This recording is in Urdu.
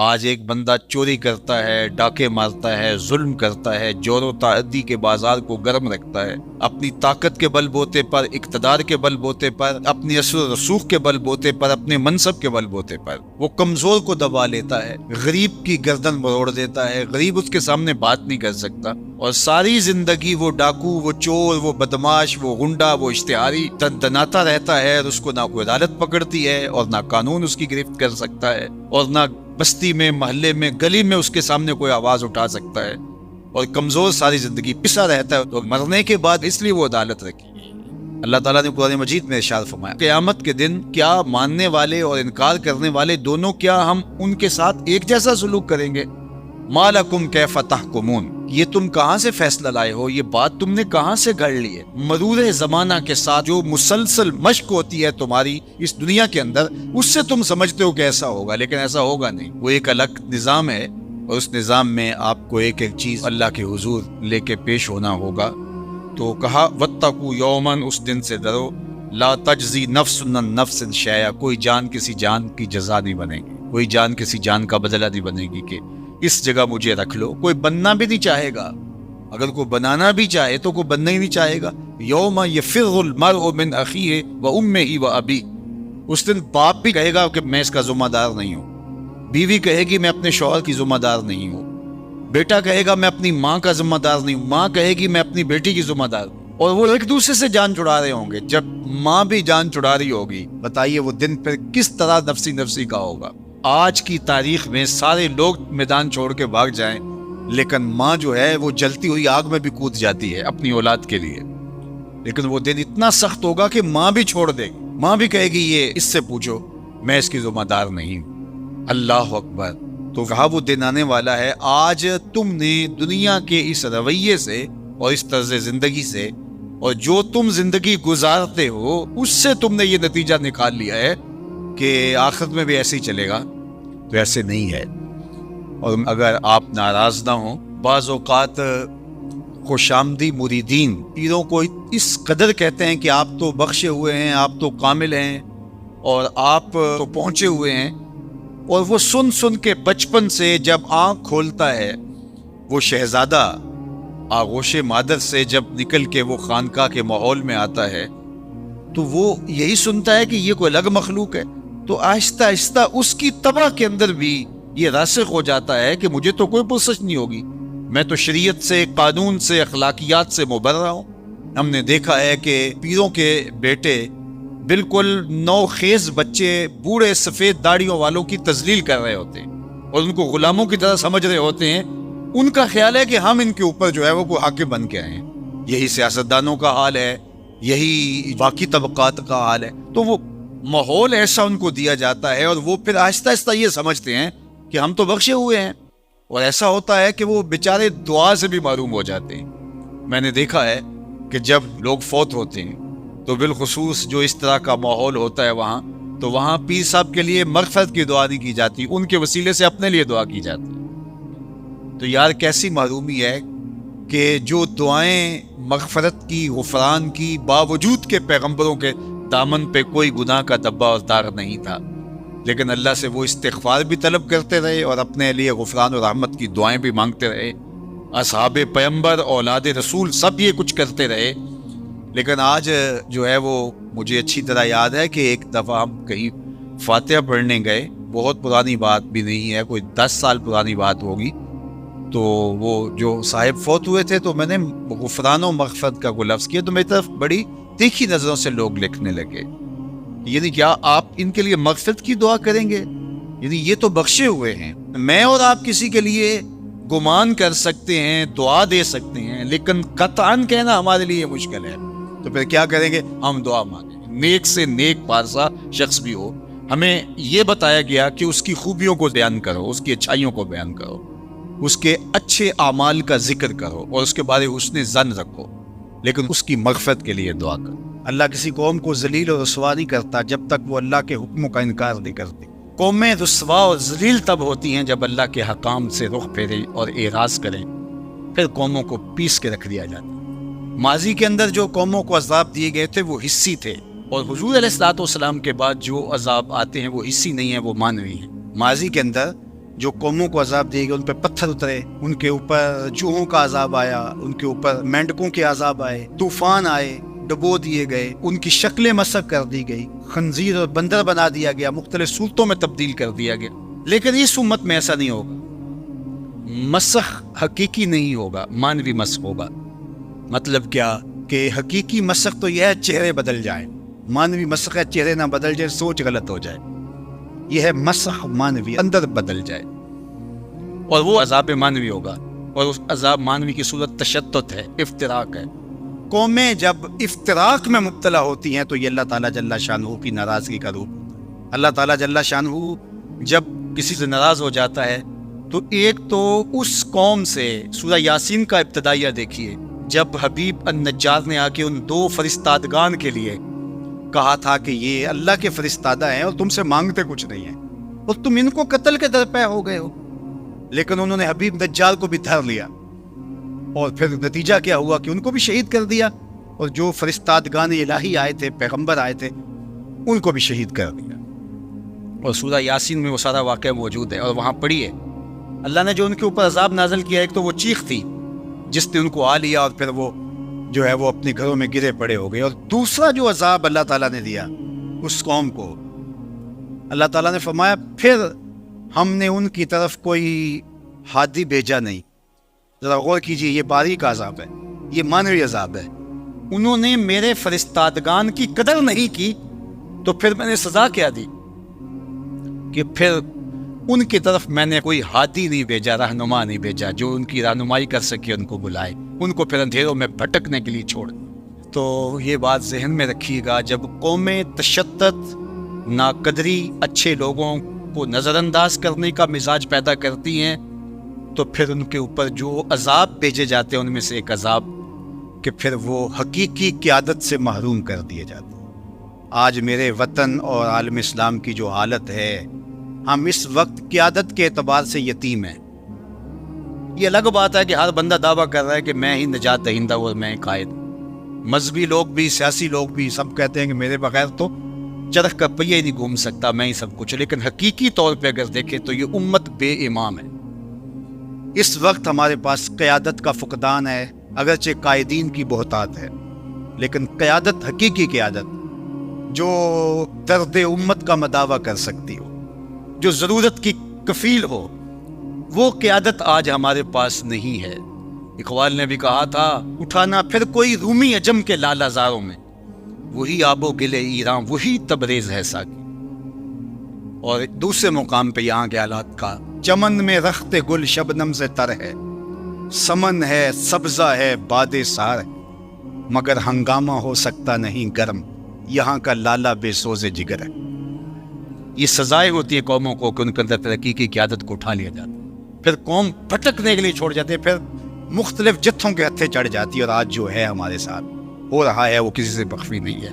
آج ایک بندہ چوری کرتا ہے، ڈاکے مارتا ہے، ظلم کرتا ہے، جور و تعدی کے بازار کو گرم رکھتا ہے، اپنی طاقت کے بل بوتے پر، اقتدار کے بل بوتے پر، اپنی اثر و رسوخ کے بل بوتے پر، اپنے منصب کے بل بوتے پر وہ کمزور کو دبا لیتا ہے، غریب کی گردن مروڑ دیتا ہے، غریب اس کے سامنے بات نہیں کر سکتا، اور ساری زندگی وہ ڈاکو، وہ چور، وہ بدماش، وہ غنڈا، وہ اشتہاری دناتا رہتا ہے، اور اس کو نہ کوئی عدالت پکڑتی ہے اور نہ قانون اس کی گرفت کر سکتا ہے، اور نہ بستی میں، محلے میں، گلی میں اس کے سامنے کوئی آواز اٹھا سکتا ہے، اور کمزور ساری زندگی پسا رہتا ہے، تو مرنے کے بعد اس لیے وہ عدالت رکھی۔ اللہ تعالیٰ نے قرآن مجید میں ارشاد فرمایا قیامت کے دن کیا ماننے والے اور انکار کرنے والے دونوں، کیا ہم ان کے ساتھ ایک جیسا سلوک کریں گے؟ ما لکم کیف تحکمون، یہ تم کہاں سے فیصلہ لائے ہو، یہ بات تم نے کہاں سے گھڑ لی ہے؟ مرور زمانہ کے ساتھ جو مسلسل مشق ہوتی ہے تمہاری اس دنیا کے اندر، اس سے تم سمجھتے ہو کہ ایسا ہوگا، لیکن ایسا ہوگا نہیں۔ وہ ایک الگ نظام ہے، اور اس نظام میں آپ کو ایک ایک چیز اللہ کے حضور لے کے پیش ہونا ہوگا۔ تو کہا واتقوا یوما، اس دن سے ڈرو، لا تجزی نفس عن نفس شیئا، کوئی جان کسی جان کی جزا نہیں بنے گی، کوئی جان کسی جان کا بدلہ نہیں بنے گی کہ اس جگہ مجھے رکھ لو۔ کوئی بننا بھی نہیں چاہے گا، اگر کوئی بنانا بھی چاہے تو کوئی بننا ہی نہیں چاہے گا۔ یوم یفر المرء من اخیہ وامہ وابیہ، اس دن باپ بھی کہے گا کہ میں اس کا ذمہ دار نہیں ہوں، بیوی کہے گی میں اپنے شوہر کی ذمہ دار نہیں ہوں، بیٹا کہے گا میں اپنی ماں کا ذمہ دار نہیں ہوں، ماں کہے گی میں اپنی بیٹی کی ذمہ دار ہوں، اور وہ ایک دوسرے سے جان چھڑا رہے ہوں گے۔ جب ماں بھی جان چھڑا رہی ہوگی، بتائیے وہ دن پھر کس طرح نفسی نفسی کا ہوگا۔ آج کی تاریخ میں سارے لوگ میدان چھوڑ کے بھاگ جائیں، لیکن ماں جو ہے وہ جلتی ہوئی آگ میں بھی کود جاتی ہے اپنی اولاد کے لیے، لیکن وہ دن اتنا سخت ہوگا کہ ماں بھی چھوڑ دے گی، ماں بھی کہے گی یہ اس سے پوچھو، میں اس کی ذمہ دار نہیں ہوں۔ اللہ اکبر۔ تو کہا وہ دن آنے والا ہے۔ آج تم نے دنیا کے اس رویے سے اور اس طرز زندگی سے، اور جو تم زندگی گزارتے ہو، اس سے تم نے یہ نتیجہ نکال لیا ہے کہ آخرت میں بھی ایسے ہی چلے گا، تو ایسے نہیں ہے۔ اور اگر آپ ناراض نہ ہوں، بعض اوقات خوش آمدی مریدین پیروں کو اس قدر کہتے ہیں کہ آپ تو بخشے ہوئے ہیں، آپ تو کامل ہیں، اور آپ تو پہنچے ہوئے ہیں، اور وہ سن سن کے بچپن سے جب آنکھ کھولتا ہے وہ شہزادہ آغوش مادر سے، جب نکل کے وہ خانقاہ کے ماحول میں آتا ہے تو وہ یہی سنتا ہے کہ یہ کوئی الگ مخلوق ہے، تو آہستہ آہستہ اس کی طبع کے اندر بھی یہ راسخ ہو جاتا ہے کہ مجھے تو کوئی پرسش نہیں ہوگی، میں تو شریعت سے، قانون سے، اخلاقیات سے مبرہ ہوں۔ ہم نے دیکھا ہے کہ پیروں کے بیٹے بالکل نوخیز بچے بوڑھے سفید داڑھیوں والوں کی تذلیل کر رہے ہوتے ہیں اور ان کو غلاموں کی طرح سمجھ رہے ہوتے ہیں۔ ان کا خیال ہے کہ ہم ان کے اوپر جو ہے وہ کوئی حاکم بن کے آئے ہیں۔ یہی سیاستدانوں کا حال ہے، یہی باقی طبقات کا حال ہے۔ تو وہ ماحول ایسا ان کو دیا جاتا ہے، اور وہ پھر آہستہ آہستہ یہ سمجھتے ہیں کہ ہم تو بخشے ہوئے ہیں، اور ایسا ہوتا ہے کہ وہ بیچارے دعا سے بھی محروم ہو جاتے ہیں۔ میں نے دیکھا ہے کہ جب لوگ فوت ہوتے ہیں تو بالخصوص جو اس طرح کا ماحول ہوتا ہے وہاں، تو وہاں پیر صاحب کے لیے مغفرت کی دعا نہیں کی جاتی، ان کے وسیلے سے اپنے لیے دعا کی جاتی۔ تو یار کیسی محرومی ہے کہ جو دعائیں مغفرت کی، غفران کی، باوجود کے پیغمبروں کے دامن پہ کوئی گناہ کا دبا اور داغ نہیں تھا، لیکن اللہ سے وہ استغفار بھی طلب کرتے رہے اور اپنے لیے غفران و رحمت کی دعائیں بھی مانگتے رہے۔ اصحاب پیغمبر، اولاد رسول سب یہ کچھ کرتے رہے، لیکن آج جو ہے وہ مجھے اچھی طرح یاد ہے کہ ایک دفعہ ہم کہیں فاتحہ پڑھنے گئے، بہت پرانی بات بھی نہیں ہے، کوئی 10 سال پرانی بات ہوگی۔ تو وہ جو صاحب فوت ہوئے تھے، تو میں نے غفران و مغفرت کا کوئی لفظ کیا تو میری طرف بڑی تیکھی نظروں سے لوگ لکھنے لگے، یعنی کیا آپ ان کے لیے مغفرت کی دعا کریں گے؟ یعنی یہ تو بخشے ہوئے ہیں۔ میں اور آپ کسی کے لیے گمان کر سکتے ہیں، دعا دے سکتے ہیں، لیکن قطعاً کہنا ہمارے لیے مشکل ہے۔ تو پھر کیا کریں گے؟ ہم دعا مانگیں۔ نیک سے نیک پارسا شخص بھی ہو، ہمیں یہ بتایا گیا کہ اس کی خوبیوں کو بیان کرو، اس کی اچھائیوں کو بیان کرو، اس کے اچھے اعمال کا ذکر کرو، اور اس کے بارے حسن ظن رکھو، لیکن اس کی مغفرت کے لیے دعا کرو۔ اللہ کسی قوم کو ذلیل اور رسوا نہیں کرتا جب تک وہ اللہ کے حکموں کا انکار نہیں کرتی۔ قومیں رسوا اور ذلیل تب ہوتی ہیں جب اللہ کے حکام سے رخ پھیریں اور اعراض کریں، پھر قوموں کو پیس کے رکھ دیا جاتا ہے۔ ماضی کے اندر جو قوموں کو عذاب دیے گئے تھے وہ حصی تھے، اور حضور علیہ الصلوۃ والسلام کے بعد جو عذاب آتے ہیں وہ حصی نہیں ہیں، وہ معنوی ہیں۔ ماضی کے اندر جو قوموں کو عذاب دیے گئے، ان پہ پتھر اترے، ان کے اوپر چوہوں کا عذاب آیا، ان کے اوپر مینڈکوں کے عذاب آئے، طوفان آئے، ڈبو دیے گئے، ان کی شکلیں مسخ کر دی گئی، خنزیر اور بندر بنا دیا گیا، مختلف صورتوں میں تبدیل کر دیا گیا۔ لیکن اس امت میں ایسا نہیں ہوگا، مسخ حقیقی نہیں ہوگا، مانوی مسخ ہوگا۔ مطلب کیا کہ حقیقی مسخ تو یہ ہے چہرے بدل جائیں، مانوی مسخ ہے چہرے نہ بدل جائے، سوچ غلط ہو جائے۔ یہ ہے مسخ مانوی، اندر بدل جائے، اور وہ عذاب مانوی ہوگا، اور اس عذاب مانوی کی صورت تشدد ہے، افتراق ہے۔ قومیں جب افتراق میں مبتلا ہوتی ہیں تو یہ اللہ تعالیٰ جل شانہ کی ناراضگی کا روپ ہوتا ہے۔ اللہ تعالیٰ جل شانہ جب کسی سے ناراض ہو جاتا ہے تو ایک تو اس قوم سے، سورہ یاسین کا ابتدائیہ دیکھیے، جب حبیب النجار نے آ کے ان 2 فرستادگان کے لیے کہا تھا کہ یہ اللہ کے فرستادہ ہیں اور تم سے مانگتے کچھ نہیں ہیں، اور تم ان کو قتل کے درپے ہو گئے ہو، لیکن انہوں نے حبیب نجار کو بھی دھر لیا، اور پھر نتیجہ کیا ہوا کہ ان کو بھی شہید کر دیا، اور جو فرستادگان الہی آئے تھے، پیغمبر آئے تھے، ان کو بھی شہید کر دیا۔ اور سورہ یاسین میں وہ سارا واقعہ موجود ہے، اور وہاں پڑھیے اللہ نے جو ان کے اوپر عذاب نازل کیا۔ ایک تو وہ چیخ تھی جس نے ان کو آ لیا، اور پھر وہ جو ہے وہ اپنے گھروں میں گرے پڑے ہو گئے۔ اور دوسرا جو عذاب اللہ تعالیٰ نے دیا اس قوم کو، اللہ تعالیٰ نے فرمایا پھر ہم نے ان کی طرف کوئی ہادی بھیجا نہیں۔ ذرا غور کیجیے، یہ باریک عذاب ہے، یہ مانوی عذاب ہے۔ انہوں نے میرے فرستادگان کی قدر نہیں کی تو پھر میں نے سزا کیا دی کہ پھر ان کی طرف میں نے کوئی ہادی نہیں بھیجا، رہنما نہیں بھیجا جو ان کی رہنمائی کر سکے، ان کو بلائے، ان کو پھر اندھیروں میں بھٹکنے کے لیے چھوڑ۔ تو یہ بات ذہن میں رکھیے گا، جب قومیں تشدد، ناقدری، اچھے لوگوں کو نظر انداز کرنے کا مزاج پیدا کرتی ہیں، تو پھر ان کے اوپر جو عذاب بھیجے جاتے ہیں ان میں سے ایک عذاب کہ پھر وہ حقیقی قیادت سے محروم کر دیے جاتے ہیں۔ آج میرے وطن اور عالم اسلام کی جو حالت ہے، ہم اس وقت قیادت کے اعتبار سے یتیم ہیں۔ یہ الگ بات ہے کہ ہر بندہ دعویٰ کر رہا ہے کہ میں ہی نجات دہندہ اور میں قائد۔ مذہبی لوگ بھی، سیاسی لوگ بھی، سب کہتے ہیں کہ میرے بغیر تو چرخ کا پہیہ ہی نہیں گھوم سکتا، میں ہی سب کچھ۔ لیکن حقیقی طور پہ اگر دیکھیں تو یہ امت بے امام ہے۔ اس وقت ہمارے پاس قیادت کا فقدان ہے، اگرچہ قائدین کی بہتات ہے، لیکن قیادت، حقیقی قیادت جو درد امت کا مداوع کر سکتی ہو، جو ضرورت کی کفیل ہو، وہ قیادت آج ہمارے پاس نہیں ہے۔ اقبال نے بھی کہا تھا، اٹھانا پھر کوئی رومی عجم کے لالہ زاروں میں، وہی آب و گل ایران، وہی تبریز ہے ساقی۔ اور دوسرے مقام پہ یہاں کے حالات کا، چمن میں رخت گل شبنم سے تر ہے، سمن ہے سبزہ ہے باد سار، مگر ہنگامہ ہو سکتا نہیں گرم، یہاں کا لالا بے سوز جگر ہے۔ یہ سزائیں ہوتی ہیں قوموں کو کہ ان کے اندر ترقی کی قیادت کو اٹھا لیا جاتا ہے، پھر قوم بھٹکنے کے لیے چھوڑ جاتے ہیں، پھر مختلف جتھوں کے ہتھے چڑھ جاتی ہے، اور آج جو ہے ہمارے ساتھ ہو رہا ہے وہ کسی سے مخفی نہیں ہے۔